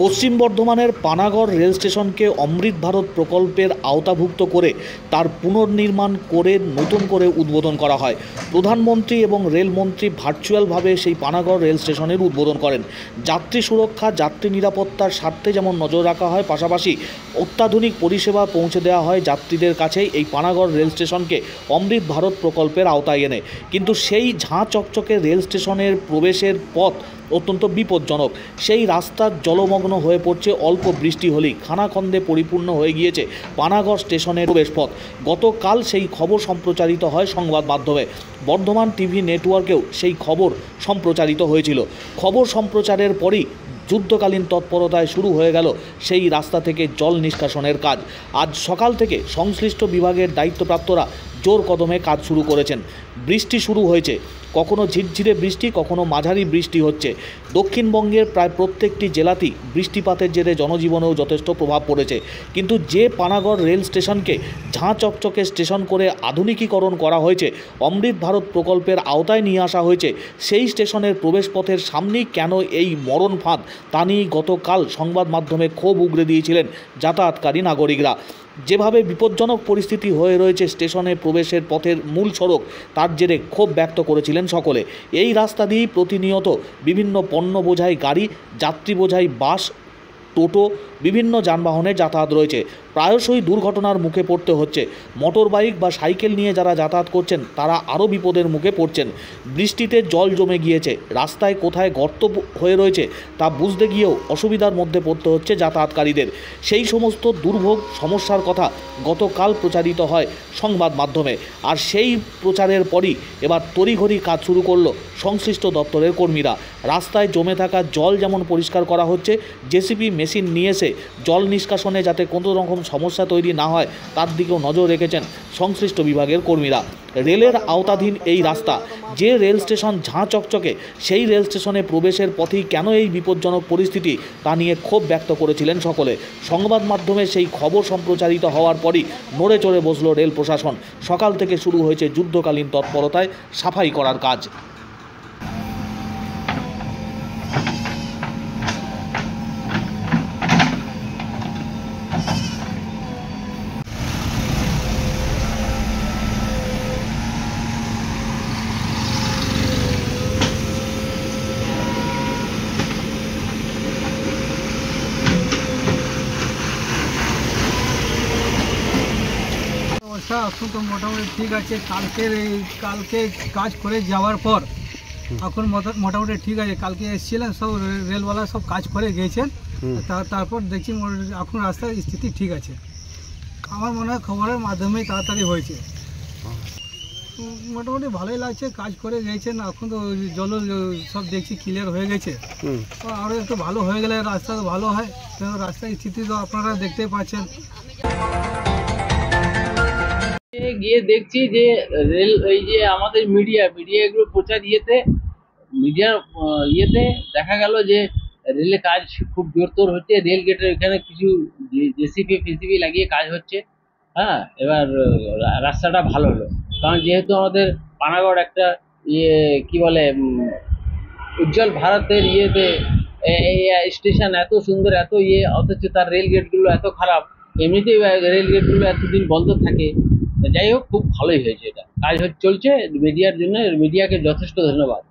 পশ্চিম বর্ধমানের পানাগড় রেল স্টেশনকে অমৃত ভারত প্রকল্পের আওতাভুক্ত করে তার পুনর্নির্মাণ করে নতুন করে উদ্বোধন করা হয়। প্রধানমন্ত্রী এবং রেলমন্ত্রী ভার্চুয়ালভাবে সেই পানাগড় রেল স্টেশনের উদ্বোধন করেন। যাত্রী সুরক্ষা, যাত্রী নিরাপত্তার স্বার্থে যেমন নজর রাখা হয়, পাশাপাশি অত্যাধুনিক পরিষেবা পৌঁছে দেওয়া হয় যাত্রীদের কাছেই এই পানাগড় রেল স্টেশনকে অমৃত ভারত প্রকল্পের আওতায় এনে। কিন্তু সেই ঝাঁ চকচকে রেল স্টেশনের প্রবেশের পথ অত্যন্ত বিপজ্জনক। সেই রাস্তার জলমগ্ন হয়ে পড়ছে, অল্প বৃষ্টি হলেই খানাখন্দে পরিপূর্ণ হয়ে গিয়েছে পানাগড় স্টেশনের প্রবেশপথ। গতকাল সেই খবর সম্প্রচারিত হয় সংবাদ মাধ্যমে, বর্ধমান টিভি নেটওয়ার্কেও সেই খবর সম্প্রচারিত হয়েছিল। খবর সম্প্রচারের পরই যুদ্ধকালীন তৎপরতায় শুরু হয়ে গেল সেই রাস্তা থেকে জল নিষ্কাশনের কাজ। আজ সকাল থেকে সংশ্লিষ্ট বিভাগের দায়িত্বপ্রাপ্তরা জোর কদমে কাজ শুরু করেছেন। বৃষ্টি শুরু হয়েছে, কখনো ঝিরঝিরে বৃষ্টি, কখনো মাঝারি বৃষ্টি হচ্ছে। দক্ষিণবঙ্গের প্রায় প্রত্যেকটি জেলাতেই বৃষ্টিপাতের জেরে জনজীবনেও যথেষ্ট প্রভাব পড়েছে। কিন্তু যে পানাগড় রেল স্টেশনকে ঝাঁ চকচকে স্টেশন করে আধুনিকীকরণ করা হয়েছে, অমৃত ভারত প্রকল্পের আওতায় নিয়ে আসা হয়েছে, সেই স্টেশনের প্রবেশপথের সামনেই কেন এই মরণ ফাঁদ, তা নিয়ে গতকাল সংবাদ মাধ্যমে ক্ষোভ উগরে দিয়েছিলেন যাতায়াতকারী নাগরিকরা। যেভাবে বিপজ্জনক পরিস্থিতি হয়ে রয়েছে স্টেশনে প্রবেশের পথের মূল সড়ক, তার জেরে ক্ষোভ ব্যক্ত করেছিলেন সকলে। এই রাস্তা দিয়েই প্রতিনিয়ত বিভিন্ন পণ্য বোঝাই গাড়ি, যাত্রী বোঝাই বাস, টোটো, বিভিন্ন যানবাহনে যাতায়াত রয়েছে। প্রায়শই দুর্ঘটনার মুখে পড়তে হচ্ছে। মোটর বাইক বা সাইকেল নিয়ে যারা যাতায়াত করছেন তারা আরও বিপদের মুখে পড়ছেন। বৃষ্টিতে জল জমে গিয়েছে, রাস্তায় কোথায় গর্ত হয়ে রয়েছে তা বুঝতে গিয়েও অসুবিধার মধ্যে পড়তে হচ্ছে যাতায়াতকারীদের। সেই সমস্ত দুর্ভোগ সমস্যার কথা গতকাল প্রচারিত হয় সংবাদ মাধ্যমে। আর সেই প্রচারের পরই এবার তড়িঘড়ি কাজ শুরু করলো সংশ্লিষ্ট দপ্তরের কর্মীরা। রাস্তায় জমে থাকা জল যেমন পরিষ্কার করা হচ্ছে, জেসিবি মেশিন নিয়ে এসে জল নিষ্কাশনে যাতে কোনো রকম সমস্যা তৈরি না হয় তার দিকেও নজর রেখেছেন সংশ্লিষ্ট বিভাগের কর্মীরা। রেলের আওতাধীন এই রাস্তা, যে রেল স্টেশন ঝাঁ চকচকে, সেই রেল স্টেশনে প্রবেশের পথেই কেন এই বিপজ্জনক পরিস্থিতি, তা নিয়ে ক্ষোভ ব্যক্ত করেছিলেন সকলে। সংবাদ মাধ্যমে সেই খবর সম্প্রচারিত হওয়ার পরই নড়ে চড়ে বসল রেল প্রশাসন। সকাল থেকে শুরু হয়েছে যুদ্ধকালীন তৎপরতায় সাফাই করার কাজ। এখন তো মোটামুটি ঠিক আছে। কালকে কাজ করে যাওয়ার পর এখন মোটামুটি ঠিক আছে। কালকে এসেছিলেন সব রেলওয়ালা, সব কাজ করে গিয়েছেন। তারপর দেখছি এখন রাস্তার স্থিতি ঠিক আছে। আমার মনে হয় খবরের মাধ্যমেই তাড়াতাড়ি হয়েছে। মোটামুটি ভালোই লাগছে, কাজ করে গিয়েছেন। এখন তো জল সব দেখছি ক্লিয়ার হয়ে গেছে। আরও একটু ভালো হয়ে গেলে রাস্তা ভালো হয়। রাস্তার স্থিতি তো আপনারা দেখতেই পাচ্ছেন। গিয়ে দেখছি যে রেল, এই যে আমাদের মিডিয়াগুলো প্রচার ইয়েতে দেখা গেল যে রেলের কাজ খুব জোরতোর হচ্ছে। রেল গেটের এখানে কিছু জেসিপি লাগিয়ে কাজ হচ্ছে। হ্যাঁ, এবার রাস্তাটা ভালো হলো, কারণ যেহেতু আমাদের পানাগড় একটা কি বলে উজ্জ্বল ভারতের স্টেশন, এত সুন্দর, এত অথচ তার রেল গেটগুলো এত খারাপ। এমনিতেই রেল গেটগুলো এতদিন বন্ধ থাকে। যাই হোক, খুব ভালোই হয়েছে, এটা কাজ চলছে। মিডিয়ার জন্য মিডিয়াকে যথেষ্ট ধন্যবাদ।